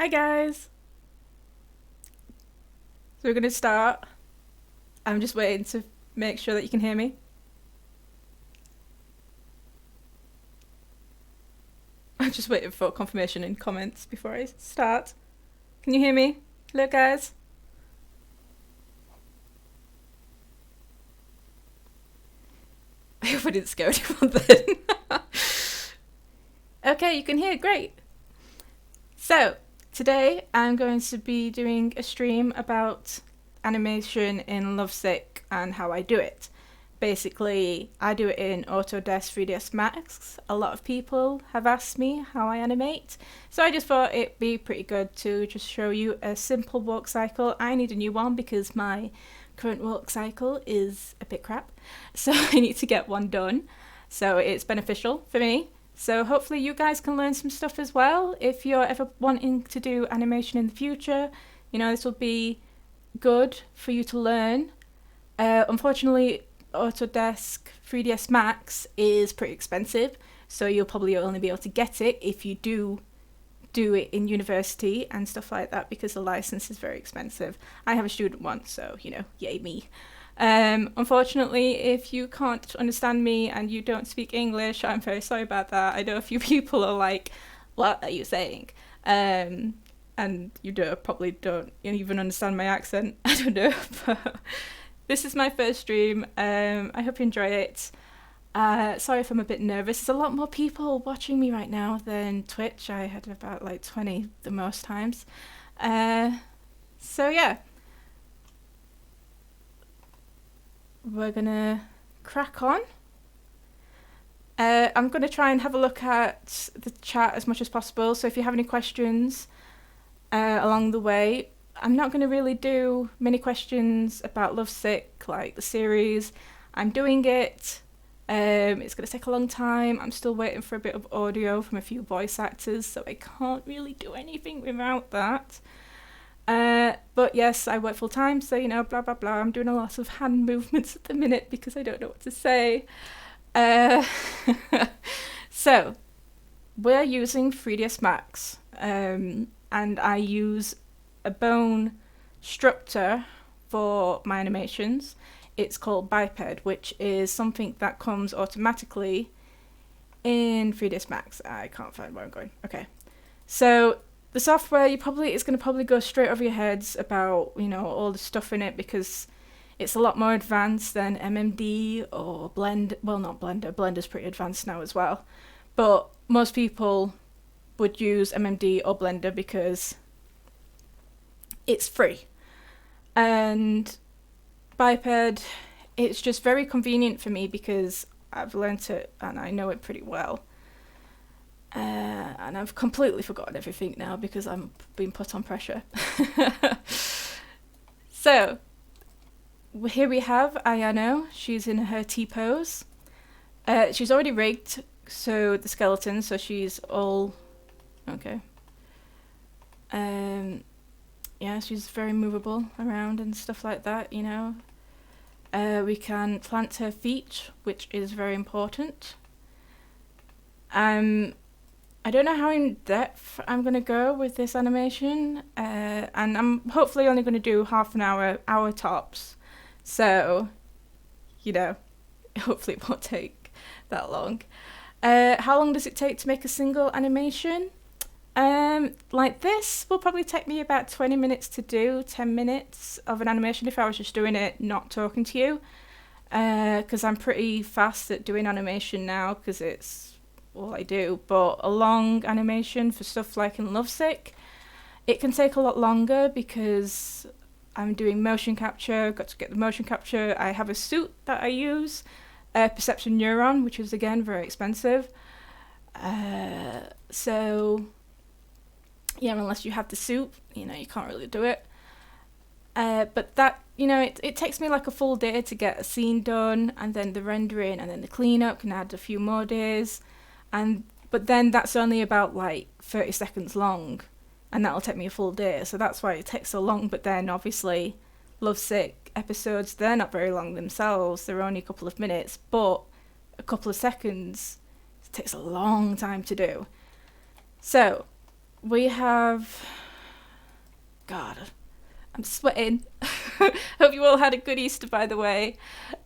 Hi guys! So we're going to start. I'm just waiting to make sure that you can hear me. I'm just waiting for confirmation in comments before I start. Can you hear me? Hello guys? I hope I didn't scare anyone then. Okay, you can hear, great. So, today I'm going to be doing a stream about animation in Lovesick and how I do it. Basically, I do it in Autodesk 3ds Max. A lot of people have asked me how I animate, so I just thought it'd be pretty good to just show you a simple walk cycle. I need a new one because my current walk cycle is a bit crap, so I need to get one done. So it's beneficial for me. So hopefully you guys can learn some stuff as well. If you're ever wanting to do animation in the future, you know, this will be good for you to learn. Unfortunately, Autodesk 3ds Max is pretty expensive, so you'll probably only be able to get it if you do it in university and stuff like that, because the license is very expensive. I have a student one, so, you know, yay me. Unfortunately, if you can't understand me and you don't speak English, I'm very sorry about that. I know a few people are like, what are you saying? And you probably don't even understand my accent. I don't know, but this is my first stream. I hope you enjoy it. Sorry if I'm a bit nervous. There's a lot more people watching me right now than Twitch. I had about like 20 the most times. So yeah. We're gonna crack on. I'm gonna try and have a look at the chat as much as possible, so if you have any questions along the way, I'm not gonna really do many questions about Lovesick, like the series. I'm doing it. It's gonna take a long time. I'm still waiting for a bit of audio from a few voice actors, so I can't really do anything without that. But yes, I work full time, so you know, blah blah blah. I'm doing a lot of hand movements at the minute because I don't know what to say. So we're using 3ds Max, and I use a bone structure for my animations. It's called Biped, which is something that comes automatically in 3ds Max. I can't find where I'm going. Okay, so the software is going to probably go straight over your heads about, you know, all the stuff in it, because it's a lot more advanced than MMD or Blend. Well, not Blender. Blender's pretty advanced now as well. But most people would use MMD or Blender because it's free. And Biped, it's just very convenient for me because I've learnt it and I know it pretty well. And I've completely forgotten everything now because I'm being put on pressure. So, here we have Ayano. She's in her T-pose. She's already rigged, so the skeleton, so she's all... Okay. Yeah, she's very movable around and stuff like that, you know. We can plant her feet, which is very important. I don't know how in depth I'm going to go with this animation, and I'm hopefully only going to do half an hour tops, so, you know, hopefully it won't take that long. How long does it take to make a single animation? Like this will probably take me about 20 minutes to do, 10 minutes of an animation if I was just doing it not talking to you, because I'm pretty fast at doing animation now because it's all I do. But a long animation for stuff like in Lovesick, it can take a lot longer because I'm doing motion capture. Got to get the motion capture. I have a suit that I use, Perception Neuron, which is again very expensive. So yeah, unless you have the suit, you know, you can't really do it. But that, you know, it takes me like a full day to get a scene done, and then the rendering and then the cleanup can add a few more days. But then that's only about like 30 seconds long, and that'll take me a full day, so that's why it takes so long. But then obviously Lovesick episodes, they're not very long themselves, they're only a couple of minutes, but a couple of seconds, it takes a long time to do. So we have God, I'm sweating. Hope you all had a good Easter, by the way.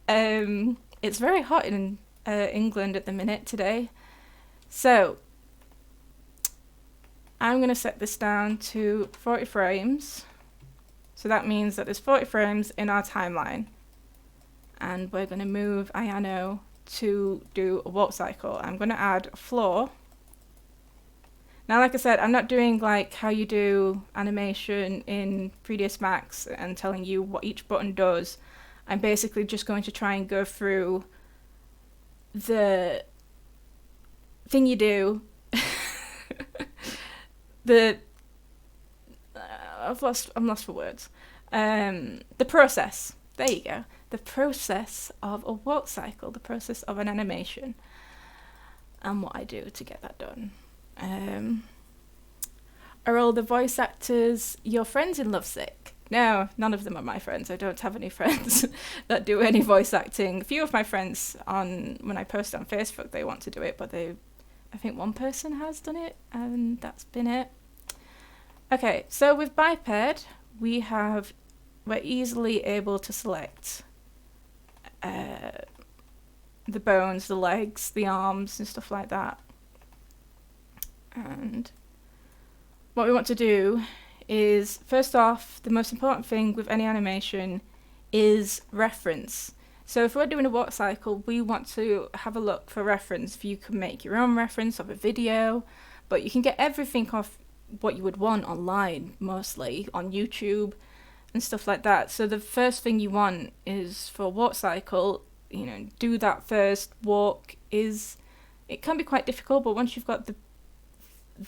It's very hot in England at the minute today. So, I'm going to set this down to 40 frames. So that means that there's 40 frames in our timeline. And we're going to move Ayano to do a walk cycle. I'm going to add a floor. Now, like I said, I'm not doing like how you do animation in 3ds Max and telling you what each button does. I'm basically just going to try and go through the thing you do. I'm lost for words. The process. There you go. The process of a walk cycle, the process of an animation, and what I do to get that done. Are all the voice actors your friends in Lovesick? No, none of them are my friends. I don't have any friends that do any voice acting. A few of my friends, when I post on Facebook, they want to do it, but I think one person has done it, and that's been it. Okay, so with biped, we're easily able to select the bones, the legs, the arms, and stuff like that. And what we want to do is, first off, the most important thing with any animation is reference. So if we're doing a walk cycle, we want to have a look for reference. You can make your own reference of a video, but you can get everything off what you would want online, mostly on YouTube and stuff like that. So the first thing you want is, for a walk cycle, do that first. Walk it can be quite difficult, but once you've got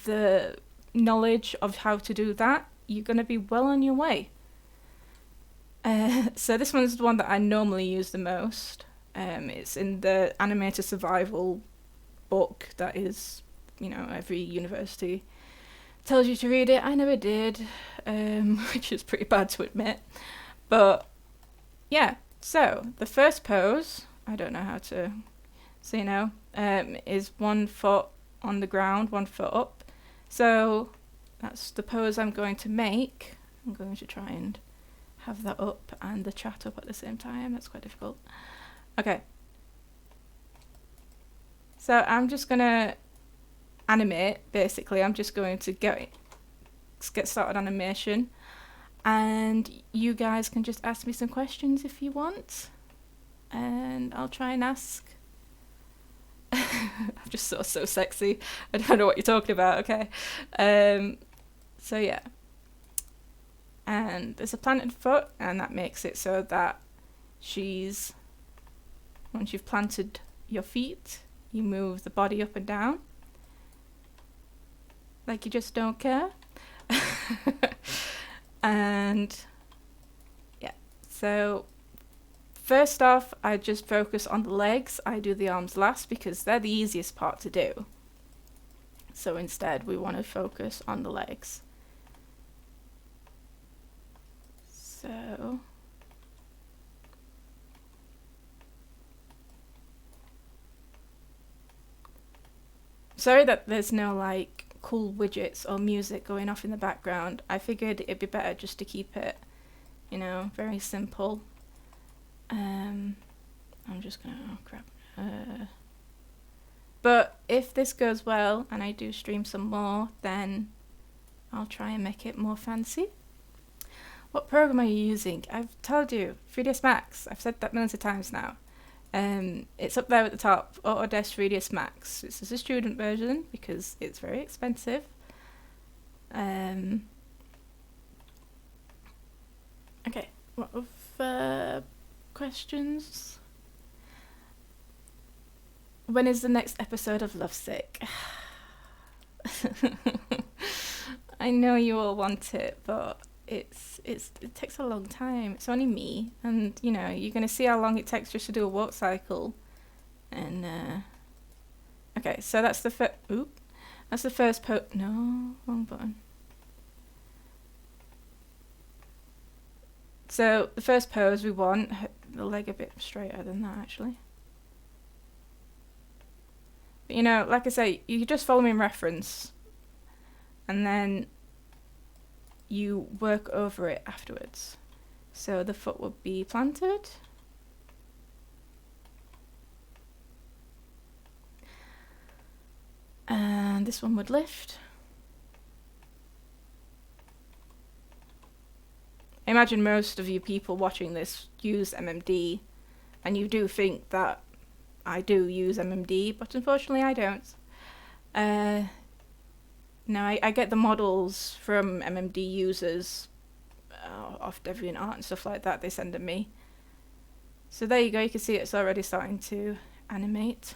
the knowledge of how to do that, you're going to be well on your way. So this one's the one that I normally use the most. It's in the Animator Survival book that is, every university tells you to read it. I never did, which is pretty bad to admit. But yeah, so the first pose, I don't know how to say now, is 1 foot on the ground, 1 foot up. So that's the pose I'm going to make. I'm going to try and have that up and the chat up at the same time. That's quite difficult. Okay. So I'm just going to animate, basically. I'm just going to get started animation, and you guys can just ask me some questions if you want, and I'll try and ask. I'm just so sexy. I don't know what you're talking about. Okay. So yeah, and there's a planted foot, and that makes it so that once you've planted your feet, you move the body up and down like you just don't care. And yeah, so first off, I just focus on the legs. I do the arms last because they're the easiest part to do. So instead, we want to focus on the legs. So sorry that there's no like cool widgets or music going off in the background. I figured it'd be better just to keep it, very simple. I'm just gonna grab. But if this goes well and I do stream some more, then I'll try and make it more fancy. What program are you using? I've told you, 3ds Max. I've said that millions of times now. It's up there at the top, Autodesk 3ds Max. This is a student version because it's very expensive. Okay, what other questions? When is the next episode of Lovesick? I know you all want it, but it takes a long time. It's only me, and you're gonna see how long it takes just to do a walk cycle. And okay, so that's the first. That's the first no, wrong button. So the first pose we want the leg a bit straighter than that, actually. But like I say, you just follow me in reference, and then you work over it afterwards. So the foot would be planted. And this one would lift. I imagine most of you people watching this use MMD, and you do think that I do use MMD, but unfortunately I don't. No, I get the models from MMD users off DeviantArt and stuff like that they send to me. So there you go, you can see it's already starting to animate.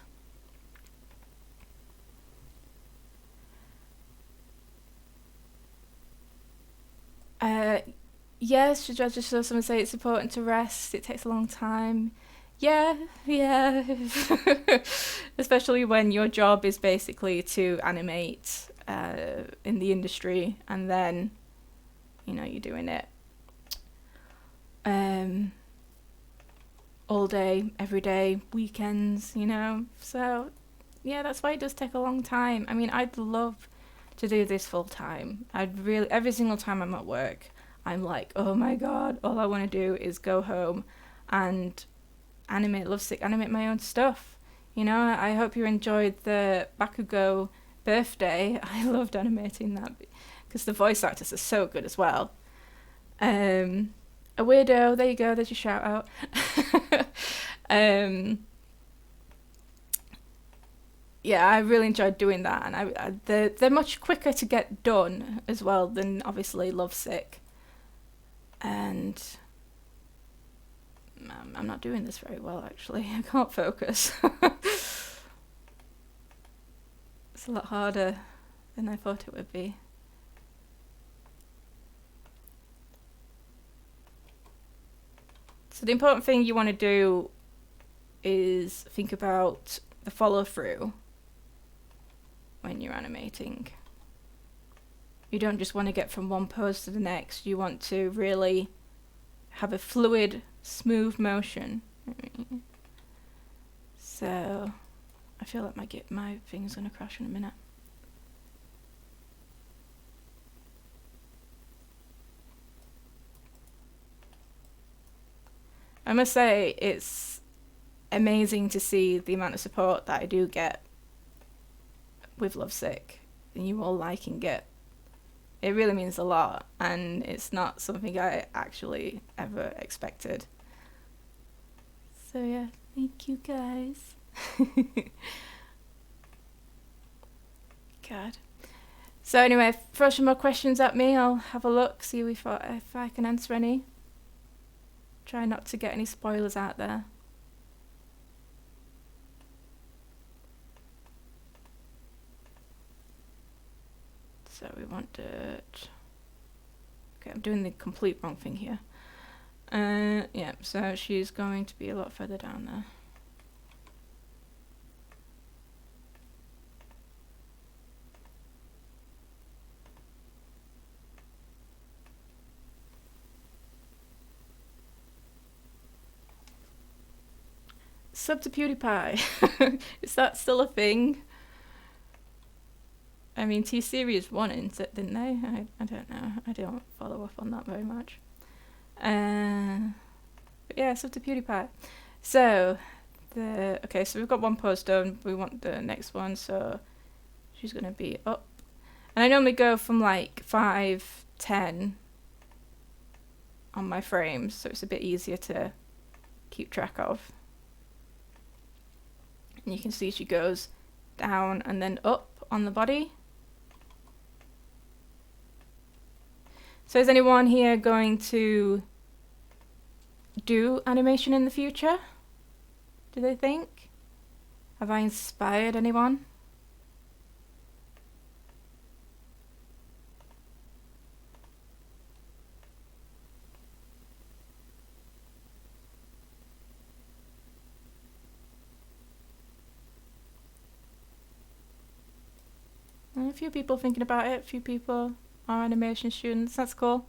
Yes, I just saw someone say it's important to rest, it takes a long time. Yeah. Especially when your job is basically to animate in the industry, and then, you know, you're doing it all day, every day, weekends, you know. So, yeah, that's why it does take a long time. I mean, I'd love to do this full time. Every single time I'm at work, I'm like, oh my god, all I want to do is go home and animate Lovesick, animate my own stuff. You know, I hope you enjoyed the Bakugo birthday. I loved animating that because the voice actors are so good as well. A weirdo, there you go, there's your shout out. Yeah, I really enjoyed doing that, and they're much quicker to get done as well than obviously Lovesick. And I'm not doing this very well, actually. I can't focus. It's a lot harder than I thought it would be. So the important thing you want to do is think about the follow-through when you're animating. You don't just want to get from one pose to the next. You want to really have a fluid, smooth motion. So I feel like my thing's gonna crash in a minute. I must say it's amazing to see the amount of support that I do get with Lovesick and you all liking it. It really means a lot, and it's not something I actually ever expected. So yeah, thank you guys. God. So anyway, throw some more questions at me. I'll have a look, see if I can answer any. Try not to get any spoilers out there. So we want dirt. Okay, I'm doing the complete wrong thing here. Yeah, so she's going to be a lot further down there. Sub to PewDiePie. Is that still a thing? I mean, T-Series won it, didn't they? I don't know. I don't follow up on that very much. But yeah, sub to PewDiePie. So, okay, so we've got one pose done. We want the next one, so she's going to be up. And I normally go from like 5, 10 on my frames, so it's a bit easier to keep track of. And you can see she goes down and then up on the body. So is anyone here going to do animation in the future? Do they think? Have I inspired anyone? A few people thinking about it, a few people are animation students, that's cool.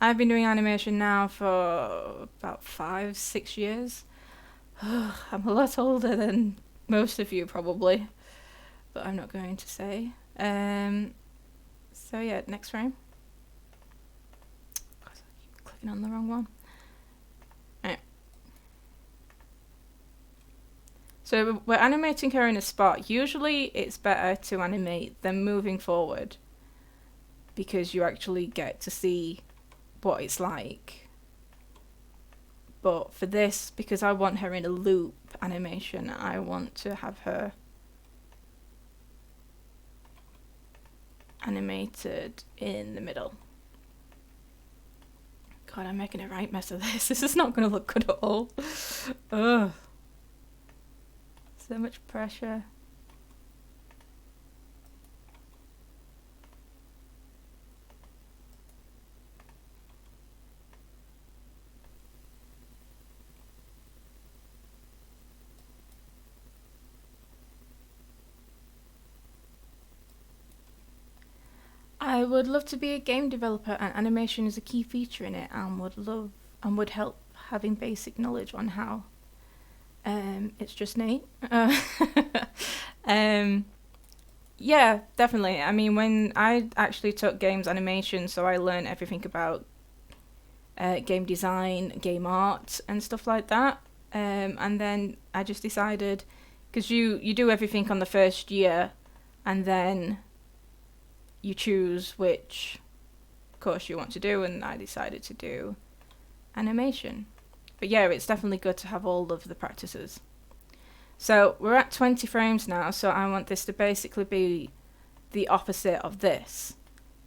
I've been doing animation now for about 5, 6 years. I'm a lot older than most of you probably, but I'm not going to say. So yeah, next frame. working on the wrong one. Right. So we're animating her in a spot. Usually it's better to animate than moving forward, because you actually get to see what it's like. But for this, because I want her in a loop animation, I want to have her animated in the middle. God, I'm making a right mess of this. This is not going to look good at all. Ugh. So much pressure. I would love to be a game developer, and animation is a key feature in it, and would help having basic knowledge on how. It's just Nate. Yeah, definitely. I mean, when I actually took games animation, so I learned everything about game design, game art, and stuff like that. And then I just decided, because you do everything on the first year, and then you choose which course you want to do, and I decided to do animation. But yeah, it's definitely good to have all of the practices. So we're at 20 frames now, so I want this to basically be the opposite of this.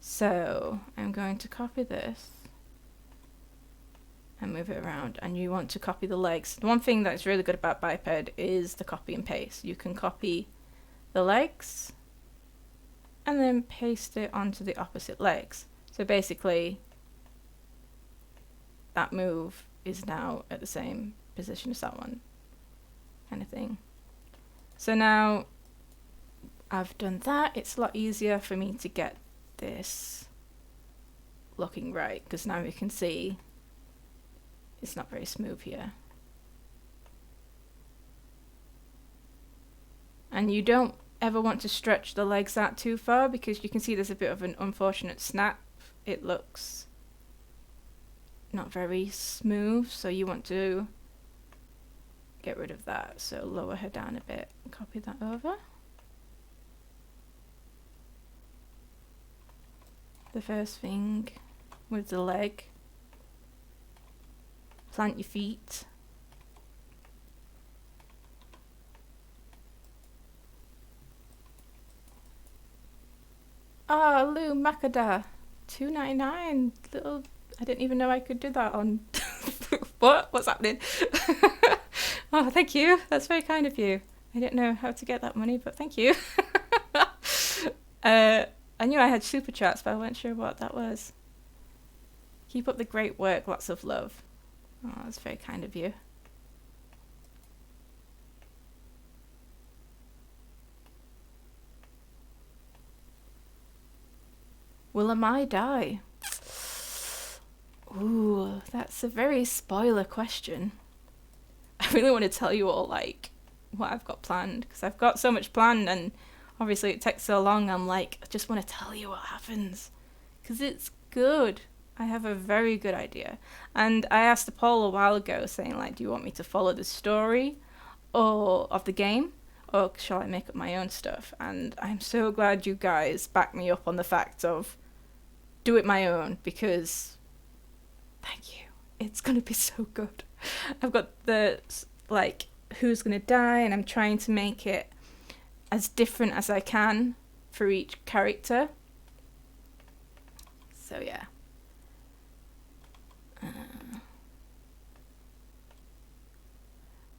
So I'm going to copy this and move it around, and you want to copy the legs. The one thing that's really good about Biped is the copy and paste. You can copy the legs and then paste it onto the opposite legs. So basically, that move is now at the same position as that one, kind of thing. So now I've done that, it's a lot easier for me to get this looking right, because now we can see it's not very smooth here. And you don't ever want to stretch the legs out too far, because you can see there's a bit of an unfortunate snap. It looks not very smooth, so you want to get rid of that. So lower her down a bit, copy that over. The first thing with the leg, plant your feet. Ah, Lou Macada, $2.99. Little, I didn't even know I could do that on. What's happening? Oh, thank you. That's very kind of you. I didn't know how to get that money, but thank you. I knew I had super chats, but I wasn't sure what that was. Keep up the great work. Lots of love. Oh, that's very kind of you. Will Amai die? Ooh, that's a very spoiler question. I really want to tell you all, like, what I've got planned, because I've got so much planned, and obviously it takes so long. I'm like, I just want to tell you what happens, because it's good. I have a very good idea. And I asked a poll a while ago saying, like, do you want me to follow the story or of the game, or shall I make up my own stuff? And I'm so glad you guys back me up on the fact of do it my own, because thank you. It's going to be so good. I've got the, like, who's going to die, and I'm trying to make it as different as I can for each character. So yeah.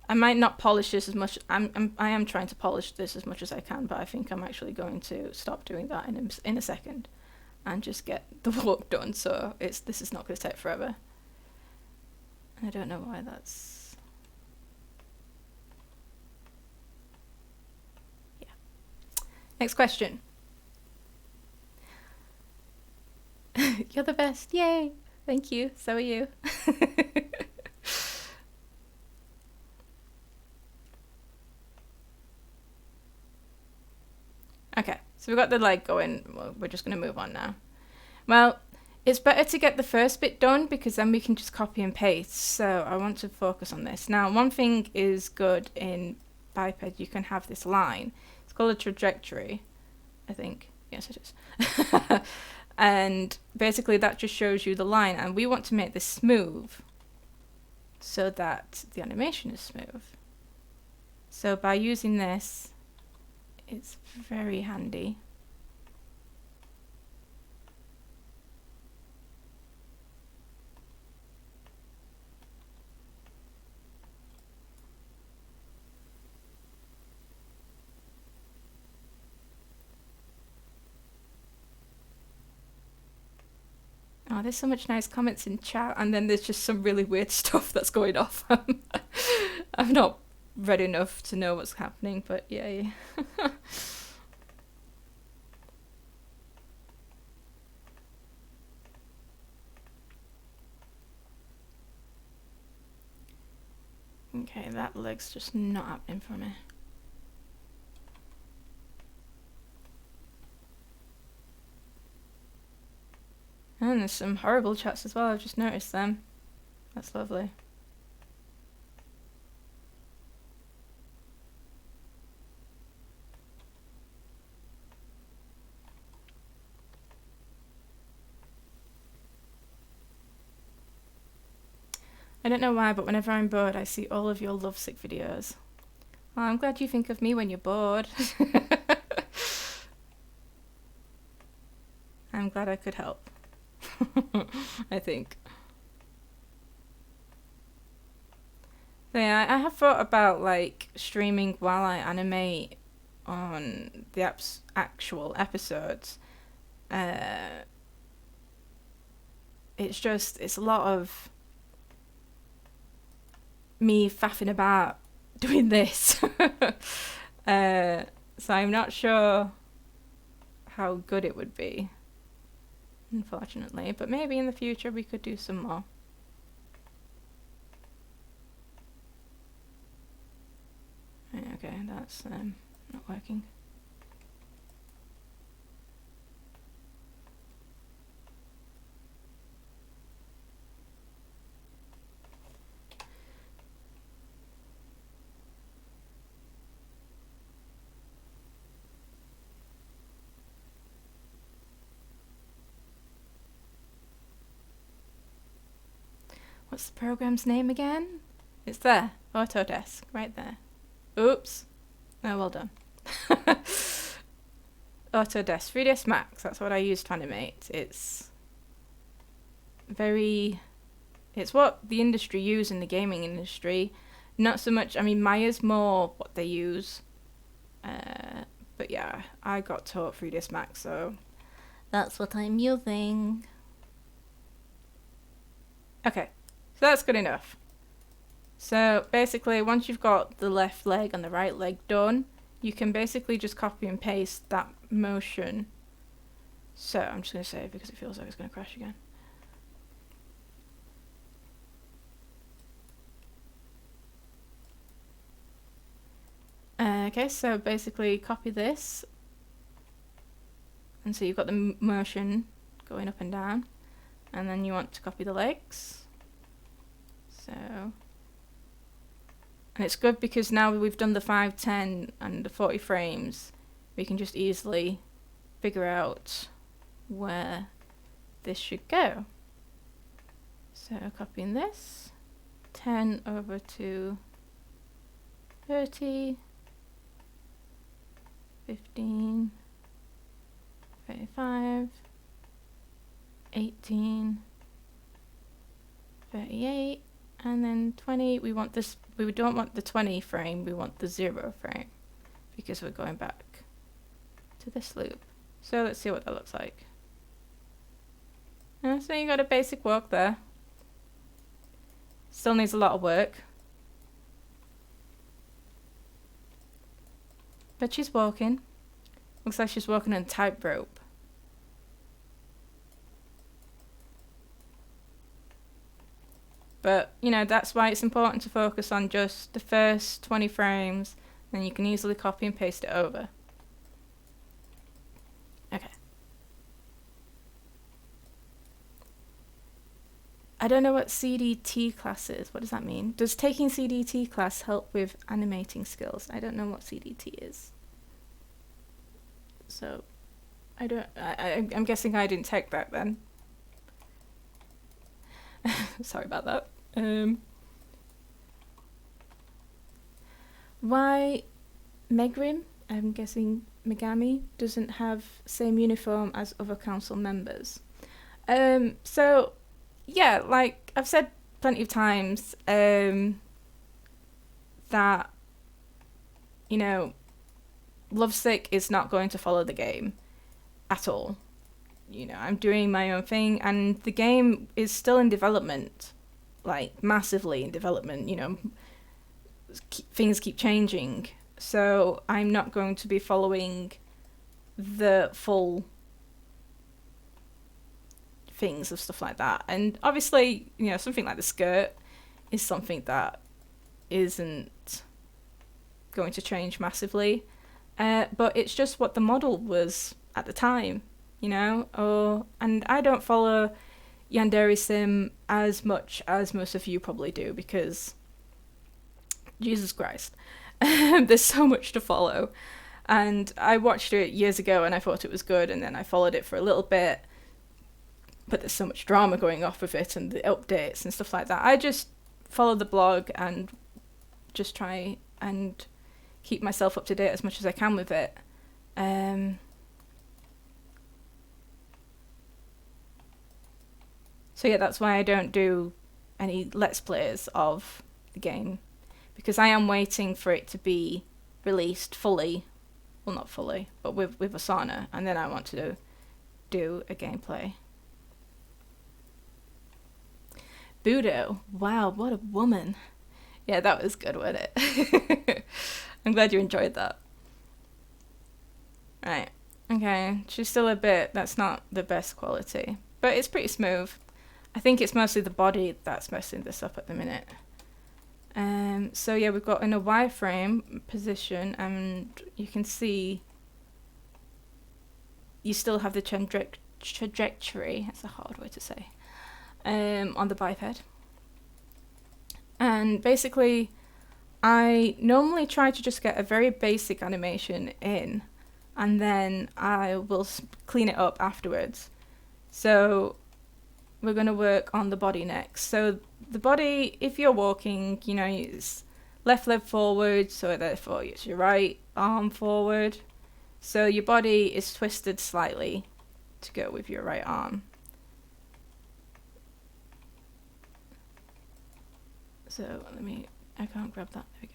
I might not polish this as much. I am trying to polish this as much as I can, but I think I'm actually going to stop doing that in a second and just get the work done. So this is not going to take forever. I don't know why that's. Yeah. Next question. You're the best. Yay. Thank you. So are you. Okay, so we've got the leg going. Well, we're just going to move on now. Well, It's better to get the first bit done because then we can just copy and paste. So I want to focus on this. Now, one thing is good in biped, you can have this line. It's called a trajectory, I think. Yes, it is. And basically that just shows you the line, and we want to make this smooth so that the animation is smooth. So by using this, it's very handy. Oh, there's so much nice comments in chat, and then there's just some really weird stuff that's going off. I've not read enough to know what's happening, but yay. Okay, that leg's just not happening for me. And there's some horrible chats as well, I've just noticed them. That's lovely. I don't know why, but whenever I'm bored, I see all of your Lovesick videos. Well, I'm glad you think of me when you're bored. I'm glad I could help. I think. So yeah, I have thought about like streaming while I animate on the actual episodes. It's a lot of me faffing about doing this. So I'm not sure how good it would be, unfortunately, but maybe in the future we could do some more. Okay, that's not working. What's the program's name again? It's there. Autodesk, right there. Oops. Oh, well done. Autodesk 3ds Max, that's what I use to animate. It's what the industry use in the gaming industry. Not so much, I mean, Maya's more what they use. But yeah, I got taught 3ds Max, so that's what I'm using. Okay. So that's good enough. So basically, once you've got the left leg and the right leg done, you can basically just copy and paste that motion. So I'm just going to save because it feels like it's going to crash again. Okay, so basically copy this. And so you've got the motion going up and down. And then you want to copy the legs. So, and it's good because now we've done the 5, 10 and the 40 frames, we can just easily figure out where this should go. So copying this, 10 over to 30, 15, 35, 18, 38, and then 20. We want this, we don't want the 20 frame, we want the 0 frame because we're going back to this loop. So let's see what that looks like. So you got a basic walk there. Still needs a lot of work. But she's walking. Looks like she's walking on a tightrope. But, you know, that's why it's important to focus on just the first 20 frames, then you can easily copy and paste it over. Okay. I don't know what CDT class is. What does that mean? Does taking CDT class help with animating skills? I don't know what CDT is. So, I'm guessing I didn't take that then. Sorry about that. Why Megrim, I'm guessing Megami, doesn't have same uniform as other council members? So, yeah, like I've said plenty of times, that, you know, Lovesick is not going to follow the game at all. You know, I'm doing my own thing, and the game is still in development, like massively in development. You know, things keep changing, so I'm not going to be following the full things of stuff like that. And obviously, you know, something like the skirt is something that isn't going to change massively, but it's just what the model was at the time, you know. And I don't follow Yandere Sim as much as most of you probably do, because Jesus Christ, there's so much to follow. And I watched it years ago and I thought it was good, and then I followed it for a little bit, but there's so much drama going off with it and the updates and stuff like that. I just follow the blog and just try and keep myself up to date as much as I can with it. So yeah, that's why I don't do any Let's Plays of the game, because I am waiting for it to be released fully. Well, not fully, but with Asana, and then I want to do a gameplay. Budo, wow, what a woman. Yeah, that was good, wasn't it? I'm glad you enjoyed that. Right, okay, she's still a bit, that's not the best quality, but it's pretty smooth. I think it's mostly the body that's messing this up at the minute. So yeah, we've got in a wireframe position, and you can see you still have the trajectory, that's a hard word to say, on the biped. And basically, I normally try to just get a very basic animation in, and then I will clean it up afterwards. So we're going to work on the body next. So the body, if you're walking, you know, it's left leg forward, so therefore it's your right arm forward. So your body is twisted slightly to go with your right arm. So I can't grab that, there we go.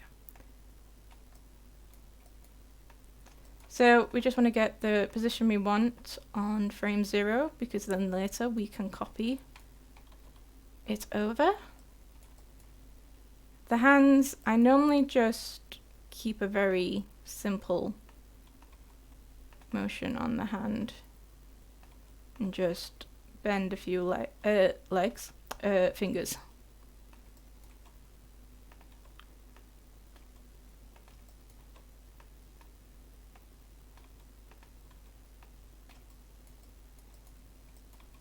So we just want to get the position we want on frame 0, because then later we can copy it over. The hands, I normally just keep a very simple motion on the hand and just bend a few fingers.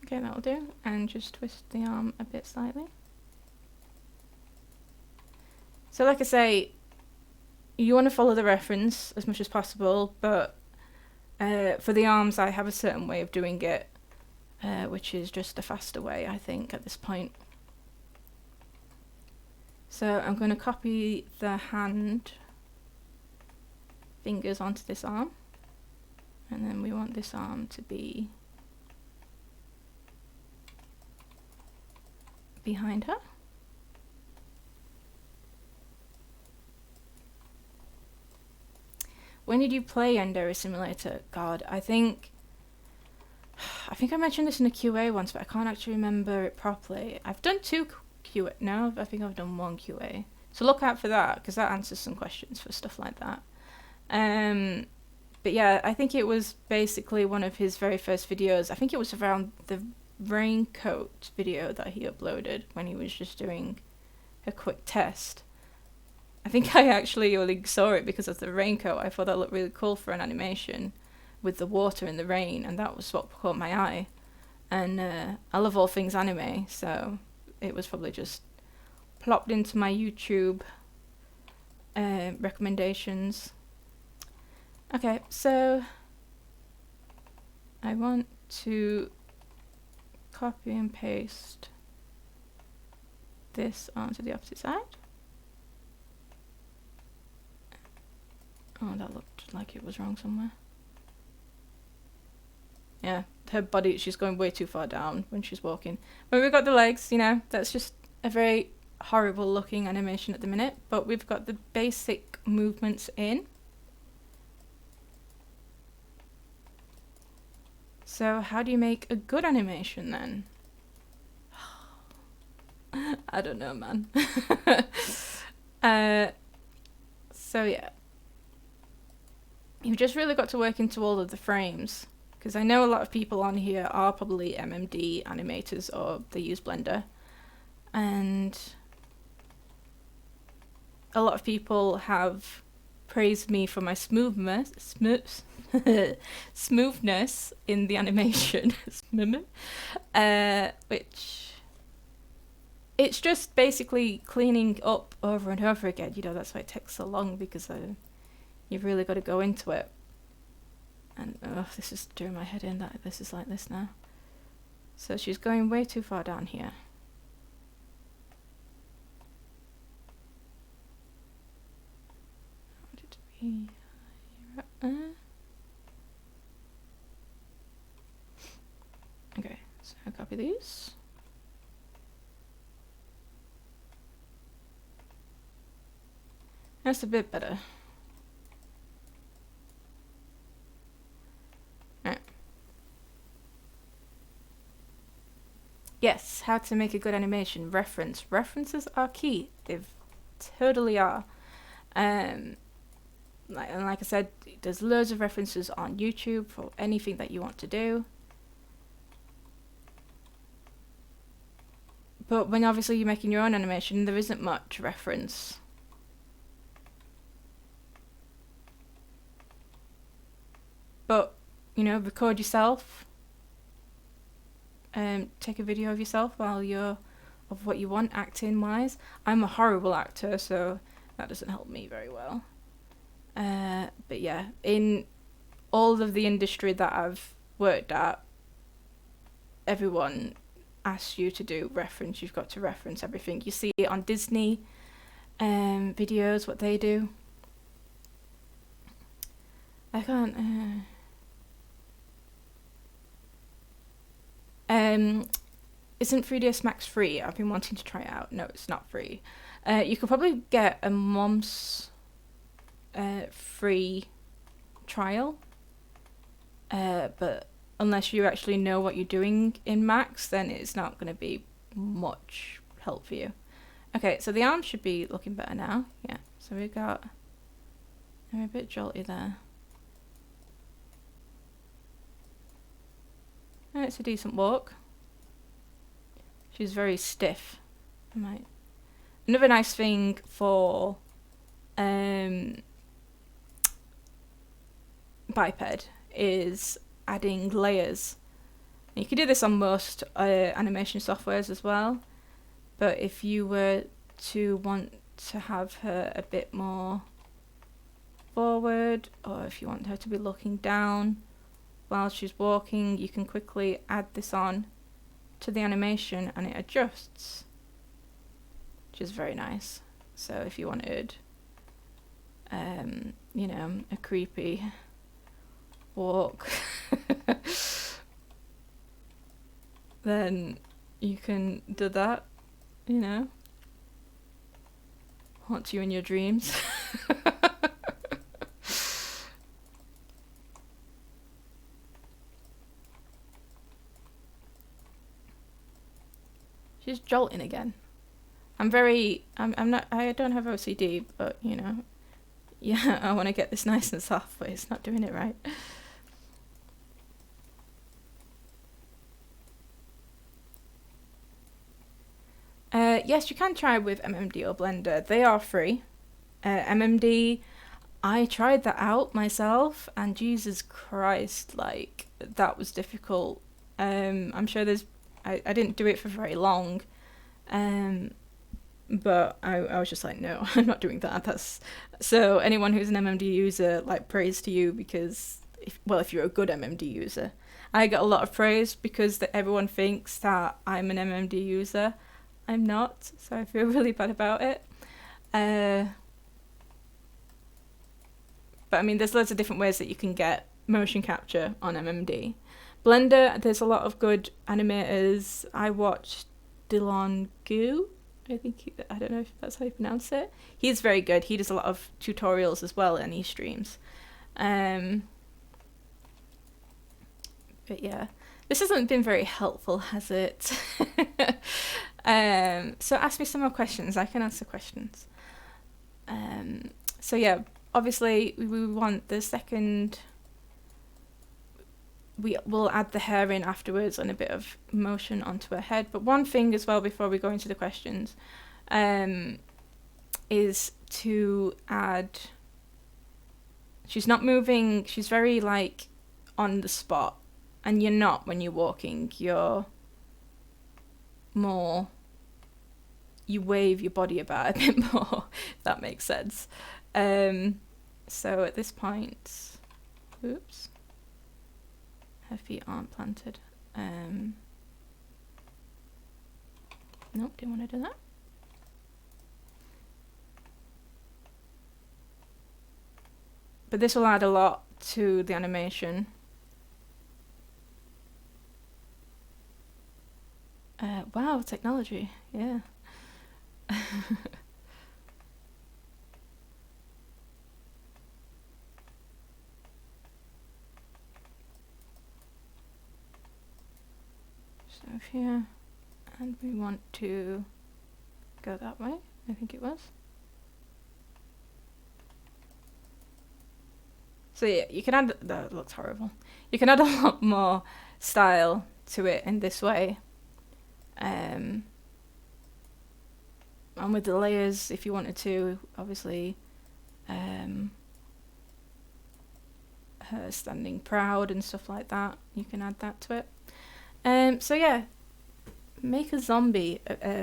Okay, that'll do, and just twist the arm a bit slightly. So like I say, you want to follow the reference as much as possible, but for the arms I have a certain way of doing it, which is just a faster way, I think, at this point. So I'm going to copy the hand fingers onto this arm, and then we want this arm to be behind her. When did you play Yandere Simulator? God, I think I mentioned this in a QA once, but I can't actually remember it properly. I've done 2 QA. No, I think I've done 1 QA. So look out for that, because that answers some questions for stuff like that. But yeah, I think it was basically one of his very first videos. I think it was around the raincoat video that he uploaded when he was just doing a quick test. I think I actually only saw it because of the raincoat. I thought that looked really cool for an animation with the water and the rain, and that was what caught my eye. And I love all things anime, so it was probably just plopped into my YouTube recommendations. Okay, so I want to copy and paste this onto the opposite side. Oh, that looked like it was wrong somewhere. Yeah, her body, she's going way too far down when she's walking. But we've got the legs, you know, that's just a very horrible looking animation at the minute. But we've got the basic movements in. So how do you make a good animation then? I don't know, man. So yeah. You've just really got to work into all of the frames. Because I know a lot of people on here are probably MMD animators or they use Blender. And a lot of people have praised me for my smoothness in the animation. Which it's just basically cleaning up over and over again. You know, that's why it takes so long, because you've really got to go into it. And this is doing my head in, that this is like this now. So she's going way too far down here. How did we... Okay, so I'll copy these. That's a bit better. Right. Yes, how to make a good animation. Reference. References are key. They totally are. Like I said, there's loads of references on YouTube for anything that you want to do. But when obviously you're making your own animation, there isn't much reference. But, you know, record yourself. Take a video of yourself while you're, of what you want acting wise. I'm a horrible actor, so that doesn't help me very well. But yeah, in all of the industry that I've worked at, everyone asks you to do reference. You've got to reference everything. You see it on Disney videos, what they do. I can't... isn't 3ds Max free? I've been wanting to try it out. No, it's not free. You could probably get a month's free trial, but unless you actually know what you're doing in Max, then it's not going to be much help for you. Okay, so the arms should be looking better now. Yeah, so we got... I'm a bit jolty there. Oh, it's a decent walk. She's very stiff. Another nice thing for biped is adding layers. And you can do this on most animation softwares as well, but if you were to want to have her a bit more forward, or if you want her to be looking down while she's walking, you can quickly add this on to the animation and it adjusts, which is very nice. So if you wanted you know, a creepy walk then you can do that, you know, haunt you in your dreams. She's jolting again. I don't have OCD, but you know, yeah, I want to get this nice and soft, but it's not doing it right. Yes, you can try with MMD or Blender. They are free. MMD, I tried that out myself, and Jesus Christ, like, that was difficult. I'm sure I didn't do it for very long, But I was just like, no, I'm not doing that. So anyone who's an MMD user, like, praise to you, because if you're a good MMD user, I get a lot of praise because everyone thinks that I'm an MMD user. I'm not, so I feel really bad about it. But I mean, there's loads of different ways that you can get motion capture on MMD. Blender, there's a lot of good animators. I watched Dylan Gu. I don't know if that's how you pronounce it. He's very good. He does a lot of tutorials as well, and he streams. But yeah, this hasn't been very helpful, has it? So ask me some more questions. I can answer questions. So yeah, obviously we want the second. We'll add the hair in afterwards and a bit of motion onto her head. But one thing as well before we go into the questions is to add... She's not moving, she's very like on the spot. And you're not when you're walking, you're more... You wave your body about a bit more, if that makes sense. So at this point... Oops. Her feet aren't planted. Nope, didn't want to do that. But this will add a lot to the animation. Wow, technology, yeah. So here, and we want to go that way, I think it was. So yeah, you can add, that looks horrible. You can add a lot more style to it in this way. And with the layers, if you wanted to, obviously, her standing proud and stuff like that, you can add that to it. So yeah, make a zombie.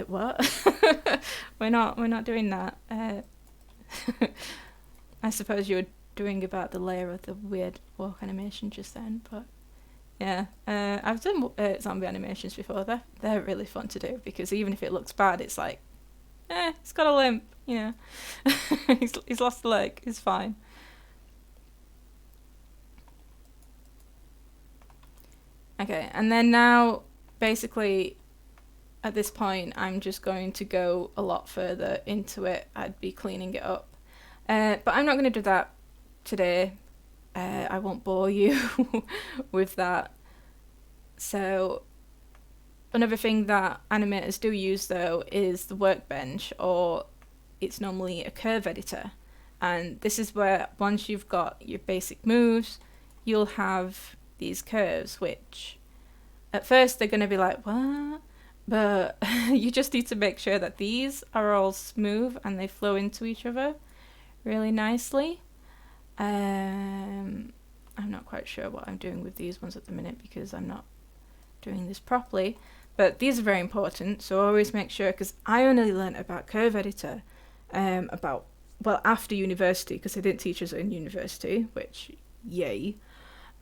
What? We're not doing that. I suppose you were doing about the layer of the weird walk animation just then, but yeah, I've done zombie animations before. They're really fun to do because even if it looks bad, it's like, it's got a limp, you know. he's lost a leg. It's fine. Okay, and then now, basically, at this point, I'm just going to go a lot further into it. I'd be cleaning it up. But I'm not going to do that today. I won't bore you with that. So, another thing that animators do use, though, is the workbench, or it's normally a curve editor. And this is where, once you've got your basic moves, you'll have these curves, which at first they're going to be like, what? But you just need to make sure that these are all smooth and they flow into each other really nicely. I'm not quite sure what I'm doing with these ones at the minute because I'm not doing this properly, but these are very important, so always make sure, because I only learnt about curve editor after university, because they didn't teach us in university, which yay.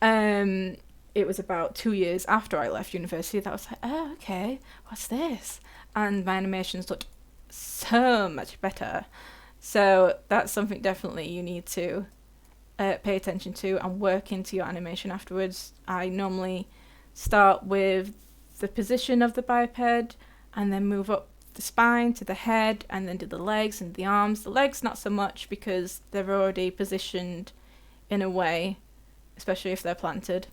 It was about 2 years after I left university that I was like, oh, okay, what's this? And my animations looked so much better. So that's something definitely you need to pay attention to and work into your animation afterwards. I normally start with the position of the biped and then move up the spine to the head and then to the legs and the arms. The legs not so much because they're already positioned in a way, especially if they're planted.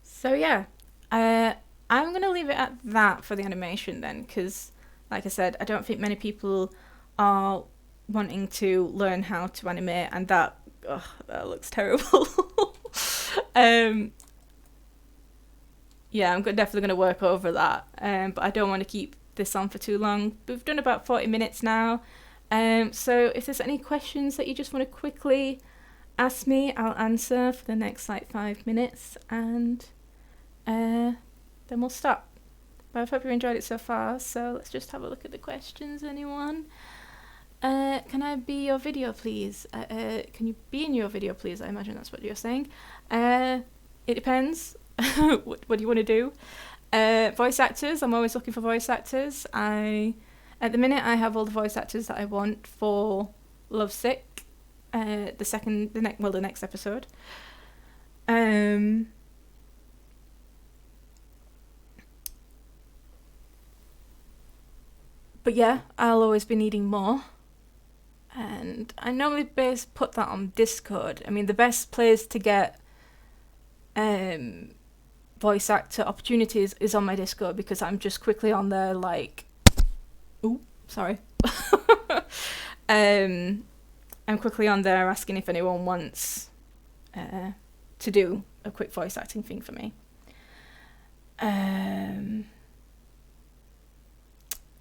So yeah, I'm going to leave it at that for the animation then, because like I said, I don't think many people are wanting to learn how to animate, and that looks terrible. Yeah, I'm definitely going to work over that, but I don't want to keep this on for too long. We've done about 40 minutes now. So if there's any questions that you just want to quickly ask me, I'll answer for the next 5 minutes, and then we'll stop. But I hope you enjoyed it so far, so let's just have a look at the questions, anyone? Can I be your video, please? Can you be in your video, please? I imagine that's what you're saying. It depends. What do you want to do? Voice actors. I'm always looking for voice actors. At the minute, I have all the voice actors that I want for Lovesick. The next episode. But yeah, I'll always be needing more. And I normally put that on Discord. I mean, the best place to get voice actor opportunities is on my Discord, because I'm just quickly on there like... Ooh, sorry. I'm quickly on there asking if anyone wants to do a quick voice acting thing for me.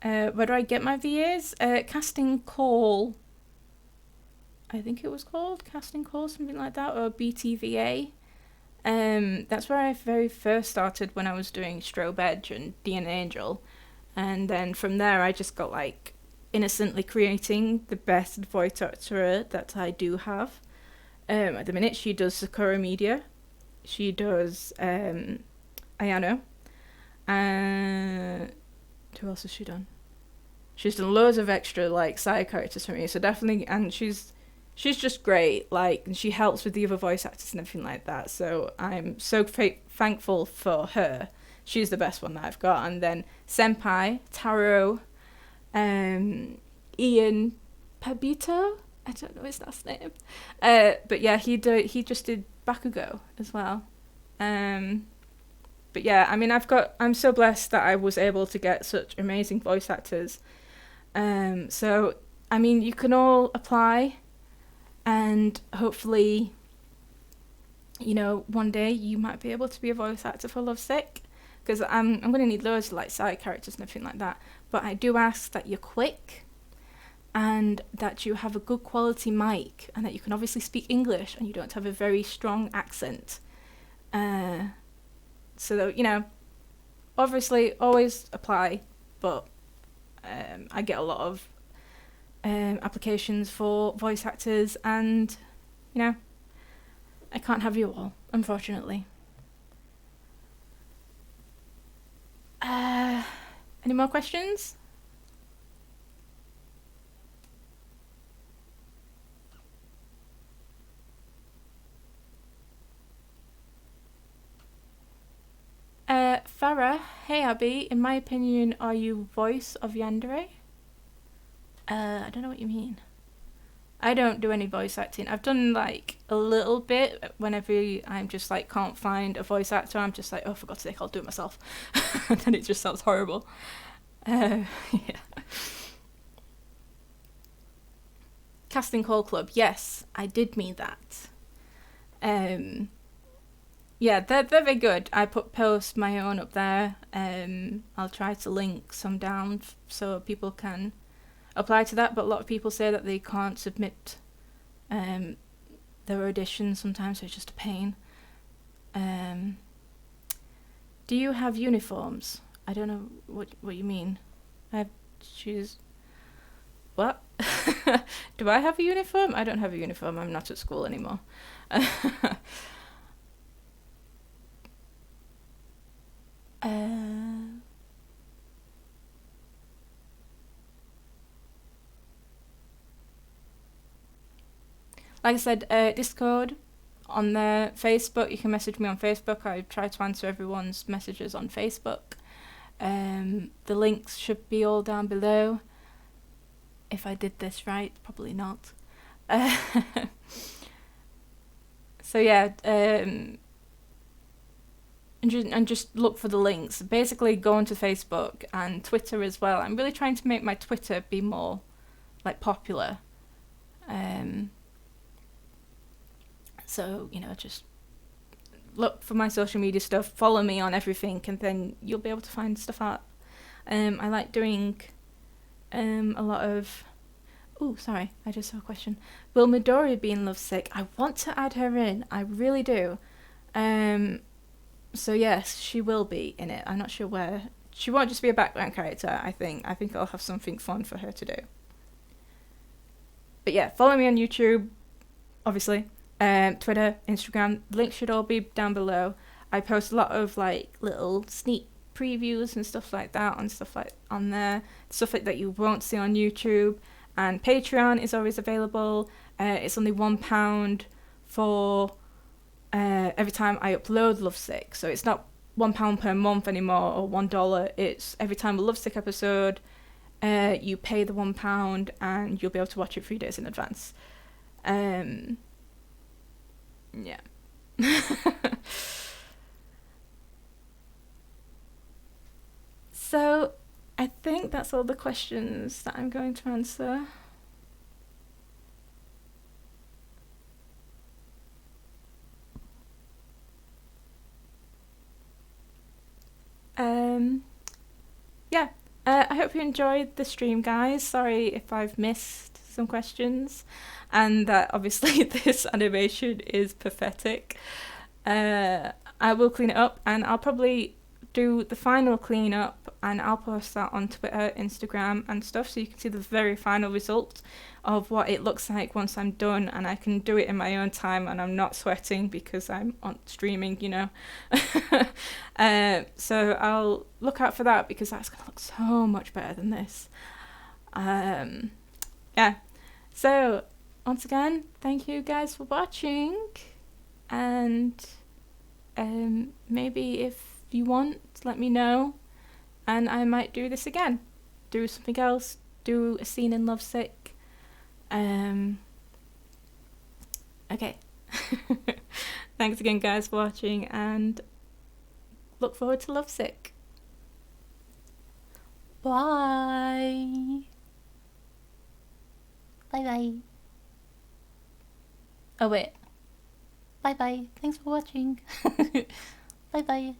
Where do I get my VAs? Casting Call, I think it was called Casting Call, something like that, or BTVA. That's where I very first started when I was doing Strobe Edge and Dean Angel, and then from there I just got like innocently creating the best voice actor that I do have. At the minute she does Sakura Media, she does Ayano, and who else has she done? She's done loads of extra like side characters for me, so definitely, and she's just great, like, and she helps with the other voice actors and everything like that, so I'm so thankful for her. She's the best one that I've got. And then Senpai, Taro, Ian Pabito, I don't know his last name, but yeah, he just did Bakugo as well. But yeah, I mean, I'm so blessed that I was able to get such amazing voice actors. So, I mean, you can all apply, and hopefully, you know, one day you might be able to be a voice actor for Lovesick, because I'm going to need loads of like side characters and everything like that. But I do ask that you're quick, and that you have a good quality mic, and that you can obviously speak English, and you don't have a very strong accent. So that, you know, obviously always apply, but I get a lot of applications for voice actors, and, you know, I can't have you all, unfortunately. Any more questions? Farah, hey Abby, in my opinion, are you voice of Yandere? I don't know what you mean. I don't do any voice acting. I've done like a little bit whenever I'm just like can't find a voice actor. I'm just like, oh, for God's sake, I'll do it myself. And then it just sounds horrible. Yeah. Casting Call Club, yes, I did mean that. Yeah, they're very good. I post my own up there. I'll try to link some down so people can apply to that, but a lot of people say that they can't submit their auditions sometimes, so it's just a pain. Do you have uniforms? I don't know what you mean. I have shoes. What? Do I have a uniform? I don't have a uniform. I'm not at school anymore. Like I said, Discord, on the Facebook, you can message me on Facebook. I try to answer everyone's messages on Facebook. The links should be all down below. If I did this right, probably not. So yeah, and just look for the links. Basically, go onto Facebook and Twitter as well. I'm really trying to make my Twitter be more like popular. So, you know, just look for my social media stuff, follow me on everything, and then you'll be able to find stuff out. I like doing a lot of... Oh, sorry, I just saw a question. Will Midori be in Lovesick? I want to add her in, I really do. So yes, she will be in it. I'm not sure where. She won't just be a background character, I think. I think I'll have something fun for her to do. But yeah, follow me on YouTube, obviously. Twitter, Instagram. Links should all be down below. I post a lot of like little sneak previews and stuff like that on there. Stuff like that you won't see on YouTube. And Patreon is always available. It's only £1 for every time I upload Lovesick. So it's not £1 per month anymore or $1. It's every time a Lovesick episode, you pay the £1 and you'll be able to watch it 3 days in advance. Yeah. So I think that's all the questions that I'm going to answer. Yeah. I hope you enjoyed the stream, guys. Sorry if I've missed some questions, and that obviously this animation is pathetic. I will clean it up, and I'll probably do the final cleanup, and I'll post that on Twitter, Instagram, and stuff, so you can see the very final result of what it looks like once I'm done, and I can do it in my own time, and I'm not sweating because I'm on streaming, you know. So I'll look out for that because that's gonna look so much better than this. Yeah. So once again, thank you guys for watching, and maybe if you want, let me know, and I might do this again. Do something else. Do a scene in Lovesick. Okay. Thanks again, guys, for watching, and look forward to Lovesick. Bye. Bye bye. Oh wait. Bye bye. Thanks for watching. Bye bye.